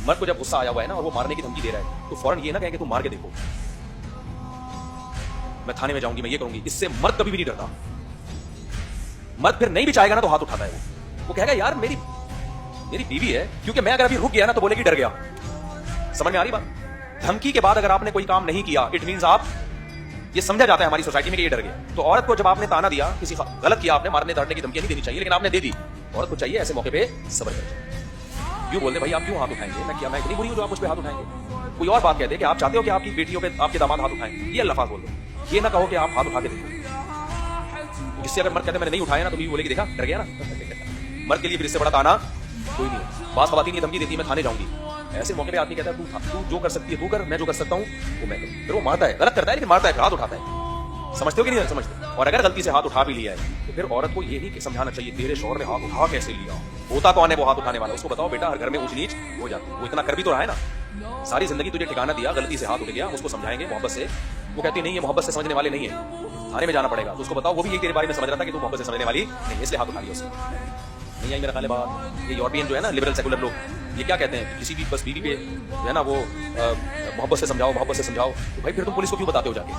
मर्द को जब गुस्सा आया हुआ है ना और वो मारने की धमकी दे रहा है तो फौरन ये ना कहे कि तुम मार के देखो, मैं थाने में जाऊंगी, मैं ये करूंगी। इससे मर्द कभी भी नहीं डरता। मर्द फिर नहीं भी चाहेगा ना तो हाथ उठाता है, वो कहेगा यार मेरी बीवी है, क्योंकि मैं अगर अभी रुक गया ना तो बोलेगी डर गया। समझ में आ रही बात? धमकी के बाद अगर आपने कोई काम नहीं किया, इट मींस आप, ये समझा जाता है हमारी सोसाइटी में कि ये डर गया। तो औरत को जब आपने ताना दिया, किसी गलत किया आपने, मारने दाड़ने की धमकी नहीं देनी चाहिए, लेकिन आपने दे दी, औरत को चाहिए ऐसे मौके पे सब्र कर जाए। यूं बोल दे भाई आप क्यों हाथ उठाएंगे, मैं क्या, मैं इतनी बुरी हूं जो आप मुझ पे हाथ उठाएंगे। कोई और बात कहते कि आप चाहते हो कि आपकी बेटियों पे आपके दामाद हाथ उठाएं, ये अल्फाज बोल दो। ये ना कहो कि आप हाथ उठा के देखो। इससे अगर मर्द कहते मैंने नहीं उठाया ना तो बीवी बोलेगी देखा डर गया ना। मर्द के लिए फिर इससे बड़ा ताना कोई नहीं है। बात खवातीन ये धमकी देती है मैं थाने जाऊंगी, ऐसे मौके पे आदमी कहता है तू जो कर सकती है तू कर, मैं जो कर सकता हूँ वो मैं करूँ। फिर वो मारता है, गलत करता है लेकिन मारता है, हाथ उठाता है। समझते हो कि नहीं समझते? और अगर गलती से हाथ उठा भी लिया है तो फिर औरत को ये नहीं समझाना चाहिए तेरे शौहर ने हाथ उठा कैसे लिया, होता कौन है वो हाथ उठाने वाला, उसको बताओ बेटा हर घर में ऊंच नीच हो जाती है, वो इतना कर भी तो रहा है ना, सारी जिंदगी तुझे ठिकाना दिया, गलती से हाथ उठ गया, उसको समझाएंगे मोहब्बत से। वो कहती नहीं ये मोहब्बत से समझने वाले नहीं है, थाने में जाना पड़ेगा। तो उसको बताओ वो भी ये तेरे बारे में समझ रहा था कि तू मोहब्बत से समझने वाली नहीं, इसलिए हाथ उठा लिया उसने। नहीं आई मेरा ख्याल है बात। ये यूरोपियन जो है ना लिबरल सेकुलर लोग, ये क्या कहते हैं किसी भी बस बीवी पे जो है ना वो मोहब्बत से समझाओ, मोहब्बत से समझाओ। तो भाई फिर तुम पुलिस को क्यों बताते हो जाके,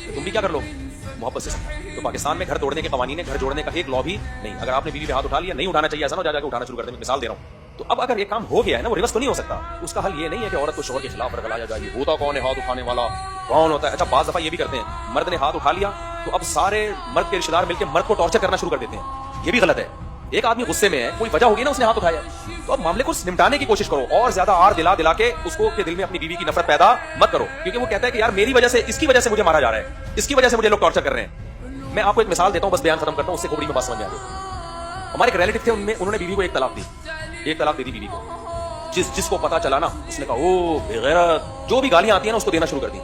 तो तुम भी क्या कर लो मोहब्बत से समझाओ। तो पाकिस्तान में घर तोड़ने के कवानीन है, घर जोड़ने का एक लॉ भी नहीं। अगर आपने बीवी पे हाथ उठा लिया, नहीं उठाना चाहिए, ऐसा ना जाके उठाना शुरू कर दें, मिसाल दे रहा हूँ। तो अब अगर ये काम हो गया है ना, वो रिवर्स तो नहीं हो सकता। उसका हल ये नहीं है कि औरत को शौहर के खिलाफ रगलाया जाए, होता कौन है हाथ उठाने वाला, कौन होता है। अच्छा बाज़ दफा ये भी करते हैं, मर्द ने हाथ उठा लिया तो अब सारे मर्द के रिश्तेदार मिलकर मर्द को टॉर्चर करना शुरू कर देते हैं, ये भी गलत है। एक आदमी गुस्से में है, कोई वजह होगी ना उसने हाथ उठाया, तो अब मामले को निपटाने की कोशिश करो और ज्यादा आड़ दिला दिला के उसको के दिल में अपनी बीवी की नफरत पैदा मत करो, क्योंकि वो कहता है कि यार मेरी वजह से, इसकी वजह से मुझे मारा जा रहा है, इसकी वजह से मुझे लोग टॉर्चर कर रहे हैं। मैं आपको एक मिसाल देता हूं, बस बयान खत्म करता हूं, उससे खोपड़ी में बात समझ में आ गई। हमारे एक रिलेटिव थे, उन्होंने बीवी को एक तलाक दी, एक तलाक दे दी बीवी को। जिसको पता चला ना उसने कहा ओ बेगैरत, जो भी गालियां आती है ना उसको देना शुरू कर दी।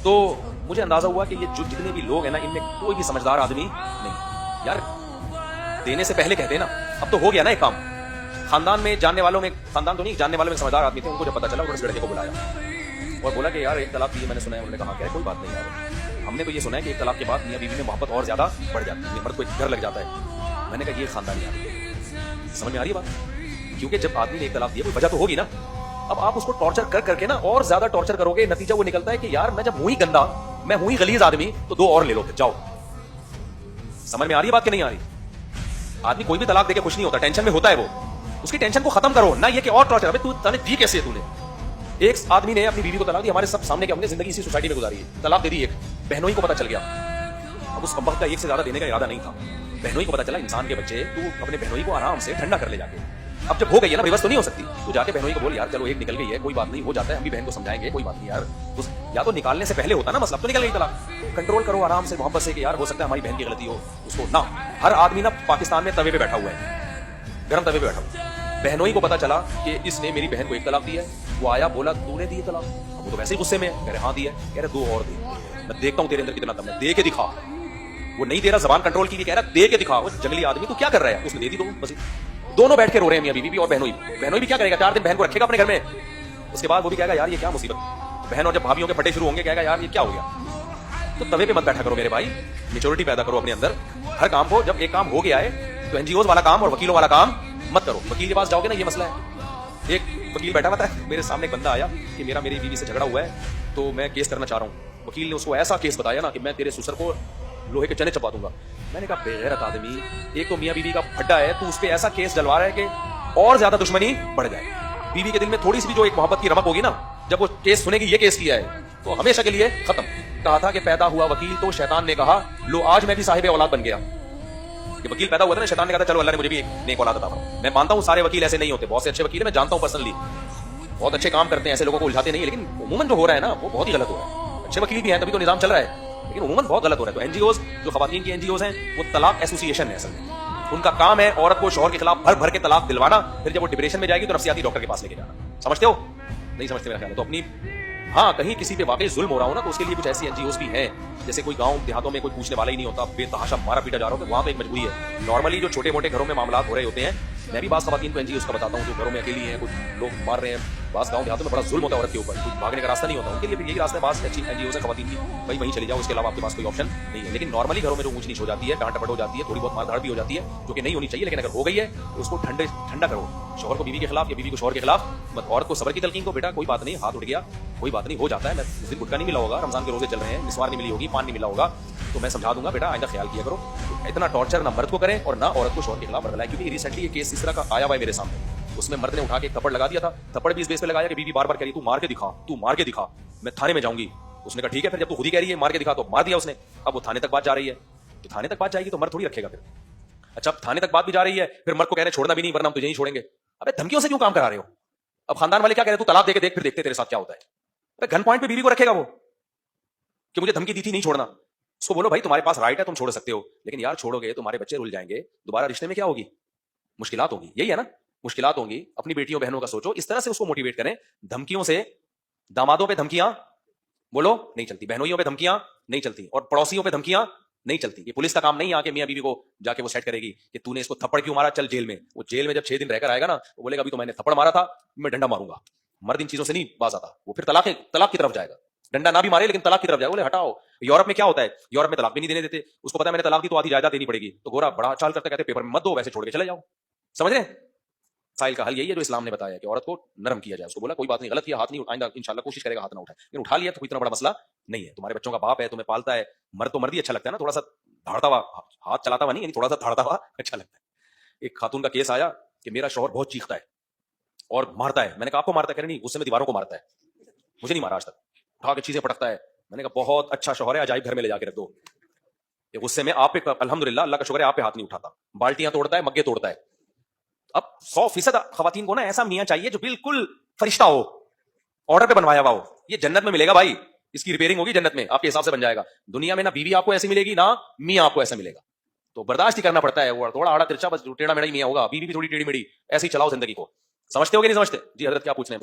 तो मुझे अंदाजा हुआ कि ये जो जितने भी लोग हैं ना इनमें कोई भी समझदार आदमी नहीं। यार देने से पहले कहते ना, अब तो हो गया ना एक काम। खानदान में जानने वालों में, खानदान तो नहीं जानने वालों में समझदार आदमी थे, उनको जब पता चला उन्होंने इस लड़के को बुलाया और बोला कि यार एक तलाक दी मैंने सुना है। उन्होंने कहा क्या कोई बात नहीं यार, हमने तो ये सुना है कि एक तलाक के बाद मियां बीवी में मोहब्बत और ज्यादा बढ़ जाती है, मर्द को एक डर लग जाता है। मैंने कहा ये खानदानी आदमी है। समझ में आ रही है बात? क्योंकि जब आदमी ने एक तलाक दिया कोई वजह तो होगी ना। अब आप उसको टॉर्चर कर करके ना और ज्यादा टॉर्चर करोगे, नतीजा वो निकलता है कि यार मैं जब हूं ही गंदा, मैं हूं ही गलीज आदमी, तो दो और ले लो फिर जाओ। समझ में आ रही है बात कि नहीं आ रही? आदमी कोई भी तलाक देके खुश नहीं होता, टेंशन में होता है वो, उसकी टेंशन को खत्म करो ना ये कि और टॉर्चर। अबे तू तने दी कैसे है तूने? एक आदमी ने अपनी बीवी को तलाक दी, हमारे सब सामने, कि हमने जिंदगी इसी सोसाइटी में गुजारी है, तलाक दे दी एक, बहनोई को पता चल गया। अब उस वक्त का एक से ज्यादा देने का इरादा नहीं था, बहनोई को पता चला इंसान के बच्चे, तू अपने बहनोई को आराम से ठंडा कर ले जाके। अब जब हो गई है ना, रिवर्स तो नहीं हो सकती, तू जाके बहनोई को बोल यार चलो एक निकल गई है, कोई बात नहीं, हो जाता है, हम भी बहन को समझाएंगे, कोई बात नहीं यार। या तो निकालने से पहले होता ना मसला, तो निकल गई तलाक। कंट्रोल करो आराम से मोहब्बत से कि यार हो सकता है हमारी बहन की गलती हो, उसको ना। हर आदमी ना पाकिस्तान में तवे पे बैठा हुआ है, गर्म तवे पे बैठा हुआ है। बहनोई को पता चला कि इसने मेरी बहन को एक तलाक दी है, वो आया बोला तूने दी तलाक, वो तो वैसे ही गुस्से में है, कह रहे हाँ दी है, कह रहे दो और दे, मैं देखता हूँ तेरे अंदर कितना दम है, दे के दिखा। वो नहीं दे रहा, जबान कंट्रोल की, कह रहा दे के दिखा। वो जंगली आदमी तू क्या कर रहा है, उसने दे दी, दो बस। दोनों बैठ के रो रहे हैं, मियां बीवी भी और बहनोई। बहनोई भी क्या करेगा, 4 दिन बहन को रखेगा अपने घर में, उसके बाद वो भी कहेगा यार ये क्या मुसीबत। बहन और जब भाभीयों के फटे शुरू होंगे कहेगा यार ये क्या हो गया। तो तवे पे मत बैठा करो मेरे भाई, मेच्योरिटी पैदा करो अपने अंदर। हर काम को, जब एक काम हो गया है तो एनजीओ वाला काम और वकीलों वाला काम मत करो। वकील के पास जाओगे ना, ये मसला है। एक वकील बैठा हुआ था, मेरे सामने एक बंदा आया कि मेरी बीवी से झगड़ा हुआ है तो मैं केस करना चाह रहा हूँ। वकील ने उसको ऐसा केस बताया ना कि मैं तेरे ससुर को लोहे के चने चबा दूंगा। मैंने कहा बेगैरत आदमी, एक तो मियां बीवी का फड्डा है, तू उस पे ऐसा केस डलवा रहा है कि और ज्यादा दुश्मनी बढ़ जाए। बीवी के दिल में थोड़ी सी भी जो एक मोहब्बत की रमक होगी ना, जब वो केस सुनेगी ये केस किया है तो हमेशा के लिए खत्म। कहा था कि पैदा हुआ वकील तो शैतान ने कहा लो आज मैं भी साहिब औलाद बन गया। ये वकील पैदा हुआ था ना, शैतान ने कहा चलो अल्लाह ने मुझे भी एक नेक औलाद अता फरमा। मैं मानता हूँ सारे वकील ऐसे नहीं होते, बहुत से अच्छे वकील है, मैं जानता हूँ पर्सनली, बहुत अच्छे काम करते हैं, ऐसे लोगों को उलझाते नहीं, लेकिन उमूमन जो हो रहा है ना वो बहुत ही गलत हो रहा है। अच्छे वकील भी हैं तभी तो निजाम चल रहा है, लेकिन उमूमन बहुत गलत हो रहा है। तो एनजीओज, जो खवातीन की एनजीओज हैं, वो तलाक एसोसिएशन है असल में, उनका काम है औरत को शौहर के खिलाफ भर भर के तलाक दिलवाना, फिर जब वो डिप्रेशन में जाएगी तो नफ्सियाती डॉक्टर के पास लेके जाना। समझते हो? नहीं समझते मेरा ख्याल है। तो अपनी, हाँ कहीं किसी पे वाकई जुल्म हो रहा हो ना, तो उसके लिए कुछ ऐसी एनजीओज भी हैं, जैसे कोई गांव देहातों में कोई पूछने वाला ही नहीं होता, बेतहाशा मारा पीटा जा रहा हो, तो वहां पे एक मजबूरी है। नॉर्मली जो छोटे मोटे घरों में मामला हो रहे होते हैं, मैं भी बात खवातीन को एनजीओज का बताता हूँ, जो घरों में अकेली हैं, कुछ लोग मार रहे हैं, बास गांव देहातों में बड़ा जुल्म होता है औरत के ऊपर, कोई भागने का रास्ता नहीं होता, उनके लिए फिर यही रास्ता है बास एनजीओ से खवातीन की, भाई वहीं चली जाओ, उसके अलावा आपके पास कोई ऑप्शन नहीं है। लेकिन नॉर्मली घरों में जो ऊंच नीच हो जाती है, डांट टपट हो जाती है, थोड़ी बहुत मारधाड़ भी हो जाती है, जो कि नहीं होनी चाहिए, लेकिन अगर हो गई है तो उसको ठंडा करो। शोहर को बीवी के खिलाफ या बीवी को शोहर के खिलाफ मत। औरत को सबर की तलकीन को, बेटा कोई बात नहीं, हाथ उठ गया, कोई बात नहीं, हो जाता है। मैं उस दिन गुटखा नहीं मिला होगा, रमजान के रोजे चल रहे हैं, मिसवार नहीं मिली होगी, पान नहीं मिला होगा, तो मैं समझा दूंगा बेटा आइंदा ख्याल किया करो। इतना टॉर्चर ना मर्द को करें और ना औरत को शोहर के खिलाफ बदलाए, क्योंकि रिसेंटली ये केस इस तरह का आया हुआ है मेरे सामने। उसमें मर्द ने उठा के थप्पड़ लगा दिया था, थप्पड़ भी इस बेस पे लगाया कि बीवी बार बार कह रही तू मार के दिखा, तू मार के दिखा, मैं थाने में जाऊंगी। उसने कहा ठीक है, फिर जब तू खुद ही कह रही है मार के दिखा, तो मार दिया उसने। अब वो थाने तक बात जा रही है, तो थाने तक बात जाएगी तो मर्द थोड़ी रखेगा फिर। अच्छा, अब थाने तक बात भी जा रही है, फिर मर्द को कह रहे छोड़ना भी नहीं वरना हम तुझे ही छोड़ेंगे। अबे धमकियों से क्यों काम करा रहे हो? अब खानदान वाले क्या कह रहे, तू तलाक दे के देख, फिर देखते तेरे साथ क्या होता है। अबे गन पॉइंट पे बीवी को रखेगा वो कि मुझे धमकी दी थी नहीं छोड़ना। उसको बोलो भाई तुम्हारे पास राइट है, तुम छोड़ सकते हो, लेकिन यार छोड़ोगे तुम्हारे बच्चे रुल जाएंगे, दोबारा रिश्ते में क्या होगी, मुश्किलात होंगी। यही है ना, मुश्किलात होंगी। अपनी बेटियों बहनों का सोचो, इस तरह से उसको मोटिवेट करें। धमकियों से, दामादों पे धमकियां बोलो नहीं चलती, बहनोइयों पे धमकियां नहीं चलती, और पड़ोसियों पे धमकियां नहीं चलती। ये पुलिस का काम नहीं आके मियां बीवी को जाके वो सेट करेगी कि तूने इसको थप्पड़ क्यों मारा, चल जेल में। वो जेल में जब 6 दिन रहकर आएगा ना, वो बोलेगा अभी तो मैंने थप्पड़ मारा था, मैं डंडा मारूंगा। मर्द इन चीजों से नहीं बाज आता, वो फिर तलाक की तरफ जाएगा। डंडा ना भी मारे लेकिन तलाक की तरफ जाएगा, बोले हटाओ। यूरोप में क्या होता है, यूरोप में तलाक भी नहीं देने देते। उसको पता है मैंने तलाक दी तो आधी जायदाद देनी पड़ेगी, तो गोरा बड़ा चाल करते कहते पेपर में मत दो, वैसे छोड़ के चले जाओ। समझ रहे हैं? साइल का हल यही है जो इस्लाम ने बताया कि औरत को नरम किया जाए। उसको बोला कोई बात नहीं, गलत किया, हाथ नहीं, आइंदा इंशाल्लाह कोशिश करेगा हाथ ना उठाए, लेकिन उठा लिया तो कोई इतना बड़ा मसला नहीं है। तुम्हारे बच्चों का बाप है, तुम्हें पालता है। मर्द तो मर्द ही अच्छा लगता है ना, थोड़ा सा धाड़ता हुआ, हाथ चलाता हुआ नहीं, यानी थोड़ा सा धाड़ता हुआ अच्छा लगता है। एक खातून का केस आया कि मेरा शौहर बहुत चीखता है और मारता है। मैंने कहा आपको मारता है? कह रही नहीं, गुस्से में दीवारों को मारता है, मुझे नहीं मारा आज तक, उठा के चीजें पटकता है। मैंने कहा बहुत अच्छा शौहर है, अजाइब घर में ले जाके रख दो। ये गुस्से में आप पे, अल्हम्दुलिल्लाह अल्लाह का शुक्र है आप पे हाथ नहीं उठाता, बाल्टियां तोड़ता है, मग्गे तोड़ता है। अब 100% खवातीन को ना ऐसा मियां चाहिए जो बिल्कुल फरिश्ता हो, ऑर्डर पे बनवाया हुआ हो। ये जन्नत में मिलेगा भाई, इसकी रिपेयरिंग होगी जन्नत में, आपके हिसाब से बन जाएगा। दुनिया में ना बीवी आपको ऐसी मिलेगी ना मियां आपको ऐसा मिलेगा, तो बर्दाश्त ही करना पड़ता है। वो थोड़ा आड़ा तिरछा, बस टेढ़ा मेढ़ा ही मियां होगा, बीवी भी थोड़ी टेढ़ी मेढ़ी, ऐसे ही चलाओ जिंदगी को। समझते हो कि नहीं समझते? जी हजरत क्या पूछ रहे हैं?